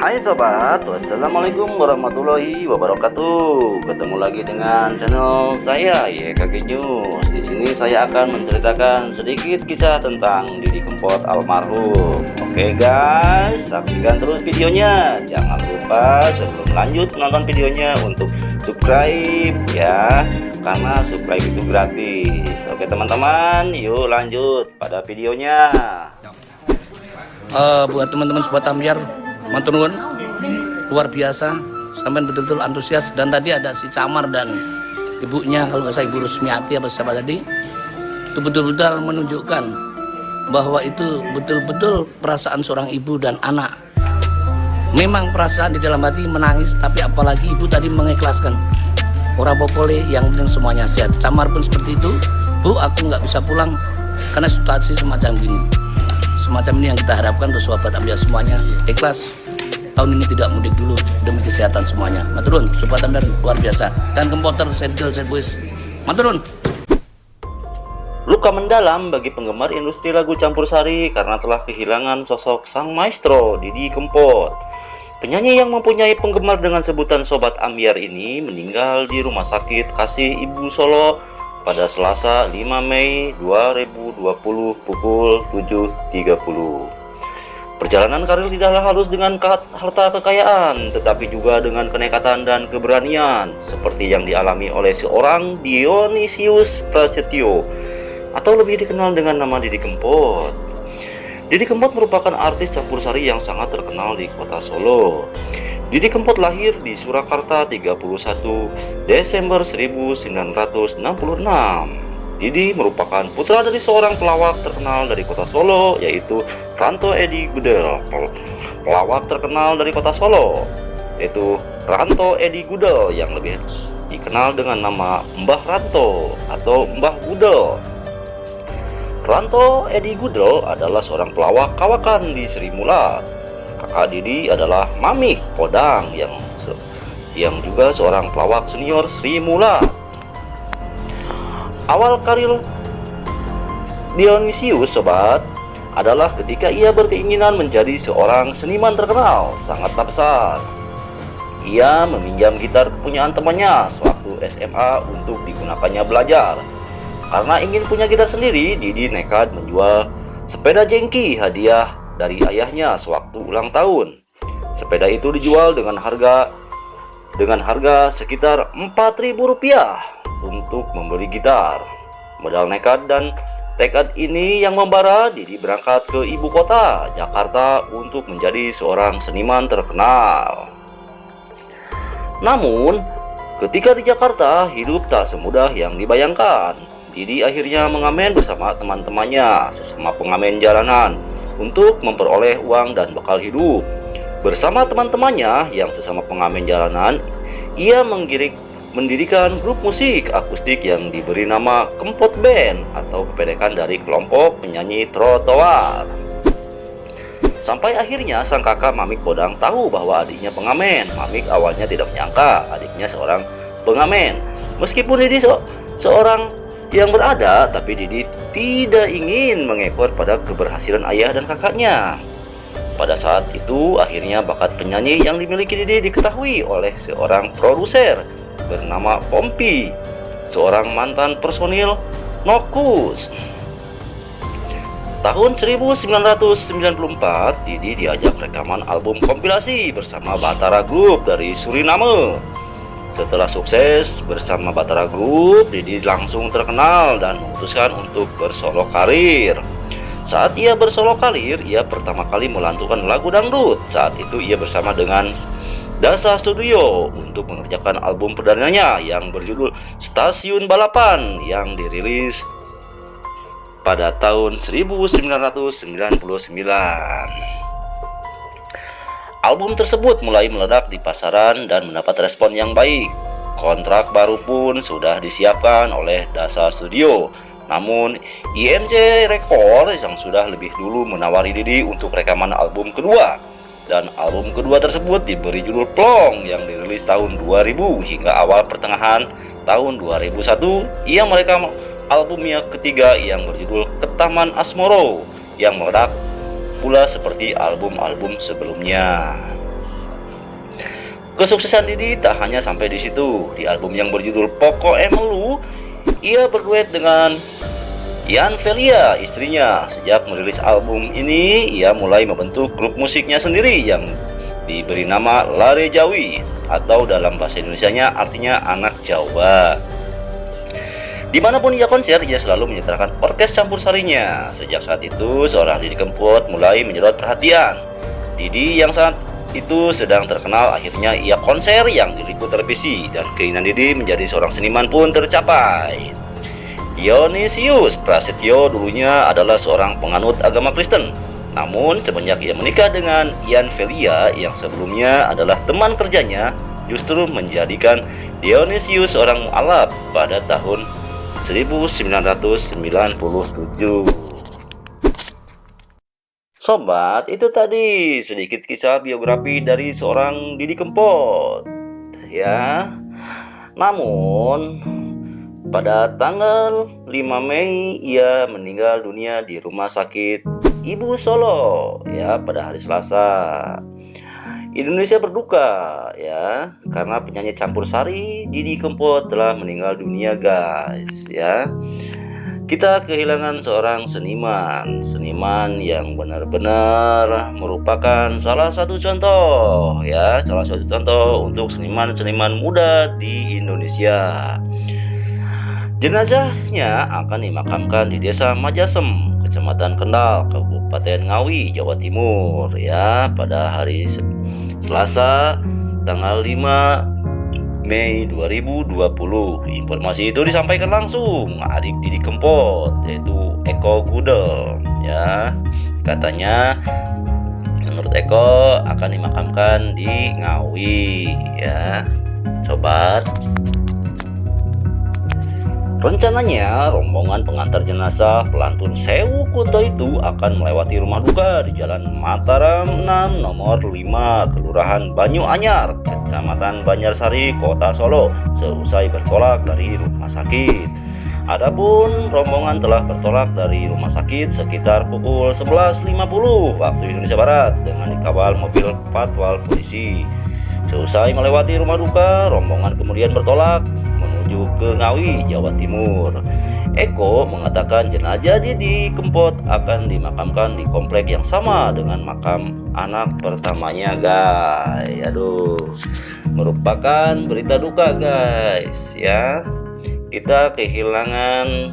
Hai sobat, wassalamualaikum warahmatullahi wabarakatuh. Ketemu lagi dengan channel saya YKG News. Di sini saya akan menceritakan sedikit kisah tentang Didi Kempot almarhum. Oke guys, saksikan terus videonya. Jangan lupa sebelum lanjut menonton videonya untuk subscribe ya, karena subscribe itu gratis. Oke teman-teman, yuk lanjut pada videonya. Buat teman-teman sobat Ambyar, matur nuwun, luar biasa, sampai betul-betul antusias. Dan tadi ada si Camar dan ibunya, kalau nggak salah Ibu Rusmiati apa siapa tadi, itu betul-betul menunjukkan bahwa itu betul-betul perasaan seorang ibu dan anak. Memang perasaan di dalam hati menangis, tapi apalagi ibu tadi mengikhlaskan. Ora popole, yang penting semuanya sehat. Camar pun seperti itu, Bu, aku nggak bisa pulang karena situasi semacam gini. Semacam ini yang kita harapkan untuk sobat Ambyar semuanya ikhlas. Tahun ini tidak mudik dulu demi kesehatan semuanya. Maturun, sobat Ambyar luar biasa. Dan Kempoter, sad girl, sad boys. Maturun. Luka mendalam bagi penggemar industri lagu campur sari karena telah kehilangan sosok sang maestro Didi Kempot. Penyanyi yang mempunyai penggemar dengan sebutan Sobat Ambyar ini meninggal di Rumah Sakit Kasih Ibu Solo pada Selasa 5 Mei 2020 pukul 7.30. Perjalanan karir tidaklah halus dengan harta kekayaan, tetapi juga dengan kenekatan dan keberanian, seperti yang dialami oleh seorang Dionysius Prasetyo, atau lebih dikenal dengan nama Didi Kempot. Didi Kempot merupakan artis campur sari yang sangat terkenal di kota Solo. Didi Kempot lahir di Surakarta 31 Desember 1966. Didi merupakan putra dari seorang pelawak terkenal dari kota Solo, yaitu Ranto Edi Gudel. Pelawak terkenal dari kota Solo yaitu Ranto Edi Gudel, yang lebih dikenal dengan nama Mbah Ranto atau Mbah Gudel. Ranto Edi Gudel adalah seorang pelawak kawakan di Sri Mulat. Kakak Didi adalah Mamik Podang yang juga seorang pelawak senior Sri Mulat. Awal karir Dionysius sobat adalah ketika ia berkeinginan menjadi seorang seniman terkenal sangat besar. Ia meminjam gitar kepunyaan temannya sewaktu SMA untuk digunakannya belajar. Karena ingin punya gitar sendiri, Didi nekat menjual sepeda jengki hadiah dari ayahnya sewaktu ulang tahun. Sepeda itu dijual dengan harga sekitar Rp4.000 untuk membeli gitar. Modal nekat dan tekad ini yang membara, Didi berangkat ke ibu kota Jakarta untuk menjadi seorang seniman terkenal. Namun, ketika di Jakarta hidup tak semudah yang dibayangkan. Didi akhirnya mengamen bersama teman-temannya sesama pengamen jalanan untuk memperoleh uang dan bekal hidup. Bersama teman-temannya yang sesama pengamen jalanan, ia mendirikan grup musik akustik yang diberi nama Kempot Band atau kependekan dari kelompok penyanyi trotoar. Sampai akhirnya sang kakak Mamik Podang tahu bahwa adiknya pengamen. Mamik awalnya tidak menyangka adiknya seorang pengamen. Meskipun Didi seorang yang berada, tapi Didi tidak ingin mengekor pada keberhasilan ayah dan kakaknya. Pada saat itu akhirnya bakat penyanyi yang dimiliki Didi diketahui oleh seorang produser bernama Pompi, seorang mantan personil Nokus. Tahun 1994 Didi diajak rekaman album kompilasi bersama Batara Group dari Suriname. Setelah sukses bersama Batara Group, Didi langsung terkenal dan memutuskan untuk bersolo karir. Saat ia bersolo karir, ia pertama kali melantunkan lagu dangdut. Saat itu ia bersama dengan Dasa Studio untuk mengerjakan album perdananya yang berjudul Stasiun Balapan yang dirilis pada tahun 1999. Album tersebut mulai meledak di pasaran dan mendapat respon yang baik. Kontrak baru pun sudah disiapkan oleh Dasa Studio. Namun IMJ Records yang sudah lebih dulu menawari Didi untuk rekaman album kedua. Dan album kedua tersebut diberi judul Plong yang dirilis tahun 2000 hingga awal pertengahan tahun 2001. Ia merekam albumnya ketiga yang berjudul Ketaman Asmoro yang meledak pula seperti album-album sebelumnya. Kesuksesan Didi tak hanya sampai di situ. Di album yang berjudul Poko Emelu, ia berduet dengan Ian Velia, istrinya. Sejak merilis album ini, ia mulai membentuk grup musiknya sendiri yang diberi nama Lare Jawi, atau dalam bahasa Indonesianya artinya anak Jawa. Dimanapun ia konser, ia selalu menyetelkan orkes campur sarinya. Sejak saat itu, seorang Didi Kempot mulai menyedot perhatian. Didi yang saat itu sedang terkenal, akhirnya ia konser yang diliput televisi, dan keinginan Didi menjadi seorang seniman pun tercapai. Dionysius Prasetyo dulunya adalah seorang penganut agama Kristen. Namun semenjak ia menikah dengan Ian Velia yang sebelumnya adalah teman kerjanya, justru menjadikan Dionysius seorang mualaf pada tahun 1997. Sobat, itu tadi sedikit kisah biografi dari seorang Didi Kempot, ya. Namun pada tanggal 5 Mei ia meninggal dunia di Rumah Sakit Ibu Solo, ya, pada hari Selasa. Indonesia berduka, ya, karena penyanyi campur sari Didi Kempot telah meninggal dunia, guys, ya. Kita kehilangan seorang seniman yang benar-benar merupakan salah satu contoh, ya, salah satu contoh untuk seniman-seniman muda di Indonesia. Jenazahnya akan dimakamkan di Desa Majasem, Kecamatan Kendal, Kabupaten Ngawi, Jawa Timur, ya, pada hari Selasa tanggal 5 Mei 2020. Informasi itu disampaikan langsung adik Didi Kempot, yaitu Eko Gudel, ya. Katanya menurut Eko akan dimakamkan di Ngawi, ya, sobat. Rencananya rombongan pengantar jenazah pelantun Sewu Kuto itu akan melewati rumah duka di Jalan Mataram 6 nomor 5, Kelurahan Banyu Anyar, Kecamatan Banjarsari, Kota Solo, seusai bertolak dari rumah sakit. Adapun rombongan telah bertolak dari rumah sakit sekitar pukul 11.50 waktu Indonesia Barat dengan dikawal mobil patwal polisi. Seusai melewati rumah duka, rombongan kemudian bertolak menuju ke Ngawi, Jawa Timur. Eko mengatakan jenazah Didi Kempot akan dimakamkan di komplek yang sama dengan makam anak pertamanya, guys. Aduh, merupakan berita duka, guys, ya. Kita kehilangan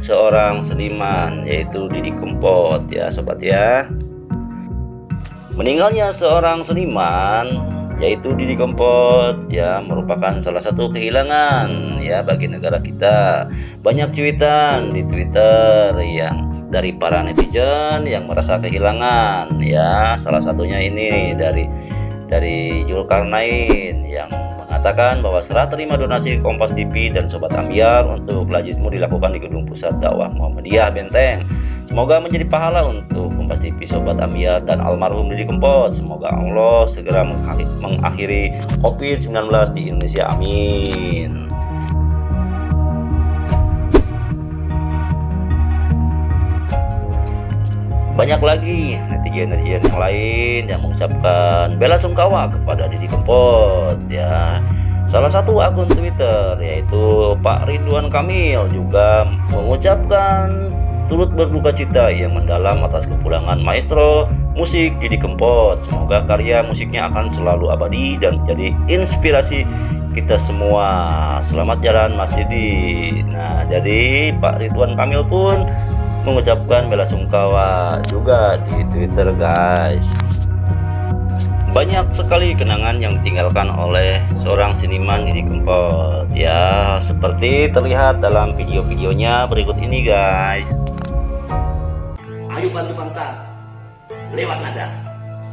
seorang seniman, yaitu Didi Kempot, ya, sobat, ya. Meninggalnya seorang seniman, yaitu Didi Kempot, ya, merupakan salah satu kehilangan, ya, bagi negara kita. Banyak cuitan di Twitter yang dari para netizen yang merasa kehilangan, ya. Salah satunya ini dari Zulkarnain yang mengatakan bahwa serah terima donasi Kompas TV dan Sobat Ambyar untuk Lajismu dilakukan di Gedung Pusat Dakwah Muhammadiyah Benteng. Semoga menjadi pahala untuk Kompas TV, Sobat Ambyar, dan almarhum Didi Kempot. Semoga Allah segera mengakhiri COVID-19 di Indonesia. Amin. Banyak lagi netizen-netizen yang lain yang mengucapkan bela sungkawa kepada Didi Kempot, ya. Salah satu akun Twitter yaitu Pak Ridwan Kamil juga mengucapkan turut berduka cita yang mendalam atas kepulangan maestro musik Didi Kempot. Semoga karya musiknya akan selalu abadi dan jadi inspirasi kita semua. Selamat jalan Mas Didi. Nah, jadi Pak Ridwan Kamil pun mengucapkan bela sungkawa juga di Twitter, guys. Banyak sekali kenangan yang ditinggalkan oleh seorang seniman Didi Kempot, ya, seperti terlihat dalam video-videonya berikut ini, guys. Ayo bantu bangsa lewat nada.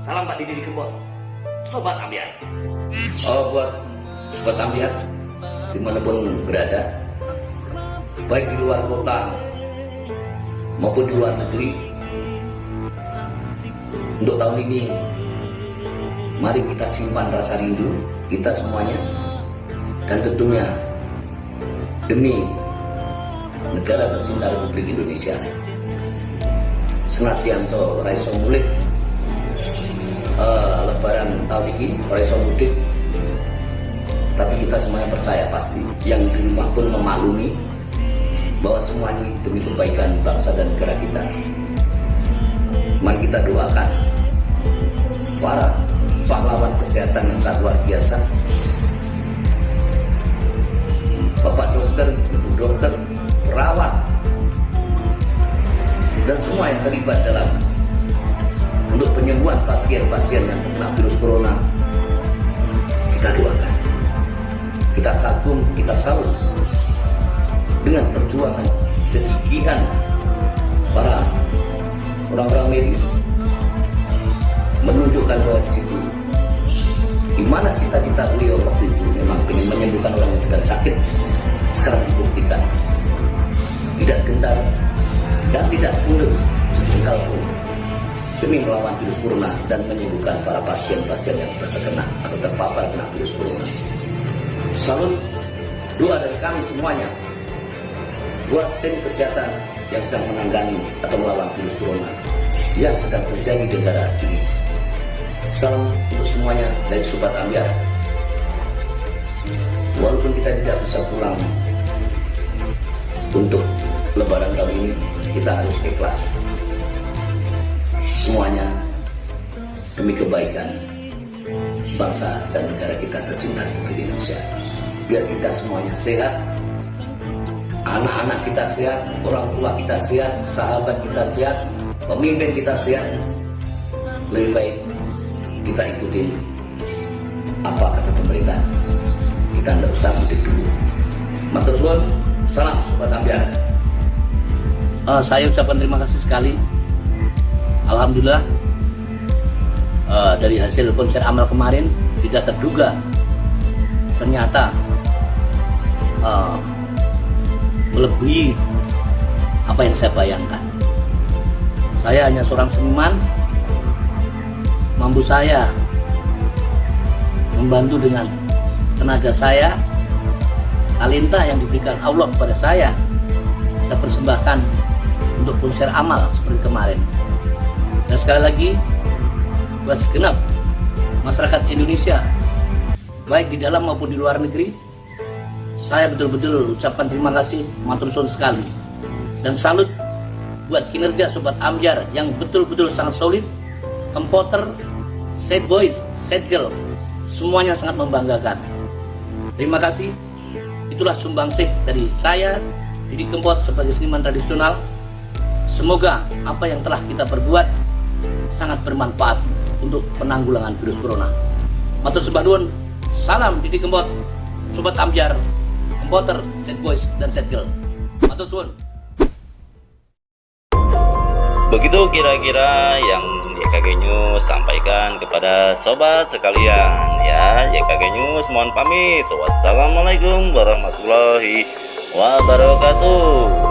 Salam Pak Didi Kempot, Sobat Ambyar. Oh, buat Sobat Ambyar dimanapun berada, baik di luar kota maupun di luar negeri, untuk tahun ini mari kita simpan rasa rindu kita semuanya, dan tentunya demi negara tercinta Republik Indonesia, senatianto raiso mulik lebaran tahun ini, raiso mudik Tapi kita semuanya percaya pasti, yang di rumah pun memaklumi bahwa semuanya demi kebaikan bangsa dan negara kita. Mari kita doakan para pahlawan kesehatan yang sangat luar biasa, Bapak dokter, Ibu dokter, perawat, dan semua yang terlibat dalam untuk penyembuhan pasien-pasien yang terkena virus corona. Kita doakan, kita kagum, kita salut dengan perjuangan, kegigihan para orang-orang medis, menunjukkan bahwa di situ, di mana cita-cita beliau waktu itu memang ingin menyembuhkan orang yang sedang sakit, sekarang dibuktikan tidak gentar dan tidak mundur sejengkal pun demi melawan virus corona dan menyembuhkan para pasien-pasien yang sudah terkena atau terpapar kena virus corona. Salut, doa dari kami semuanya buat tim kesehatan yang sedang menangani atau melawan virus corona yang sedang terjadi di negara ini. Salam untuk semuanya dari Sobat Ambyar. Walaupun kita tidak bisa pulang untuk Lebaran kali ini, kita harus ikhlas. Semuanya demi kebaikan bangsa dan negara kita tercinta di Indonesia. Biar kita semuanya sehat, anak-anak kita sehat, orang tua kita sehat, sahabat kita sehat, pemimpin kita sehat. Lebih baik kita ikutin apa kata pemerintah. Kita tidak usah mudik dulu. Matur suwun, salam Sobat Ambyar. Saya ucapkan terima kasih sekali. Alhamdulillah, dari hasil konser amal kemarin tidak terduga ternyata melebihi apa yang saya bayangkan. Saya hanya seorang seniman, mampu saya membantu dengan tenaga saya, talenta yang diberikan Allah kepada saya persembahkan untuk konser amal seperti kemarin. Dan sekali lagi, buat segenap masyarakat Indonesia, baik di dalam maupun di luar negeri, saya betul-betul ucapkan terima kasih, matur suwun sekali. Dan salut buat kinerja Sobat Ambyar yang betul-betul sangat solid, kompoter, set boys, set girl, semuanya sangat membanggakan. Terima kasih. Itulah sumbangsih dari saya, Didi Kempot, sebagai seniman tradisional. Semoga apa yang telah kita perbuat sangat bermanfaat untuk penanggulangan virus corona. Matur sembah nuwun. Salam Didi Kempot, Sobat Ambyar, kompoter, set boys, dan set girl. Matur suwun. Begitu kira-kira yang YKG News sampaikan kepada sobat sekalian ya. YKG News mohon pamit. Wassalamualaikum warahmatullahi wabarakatuh.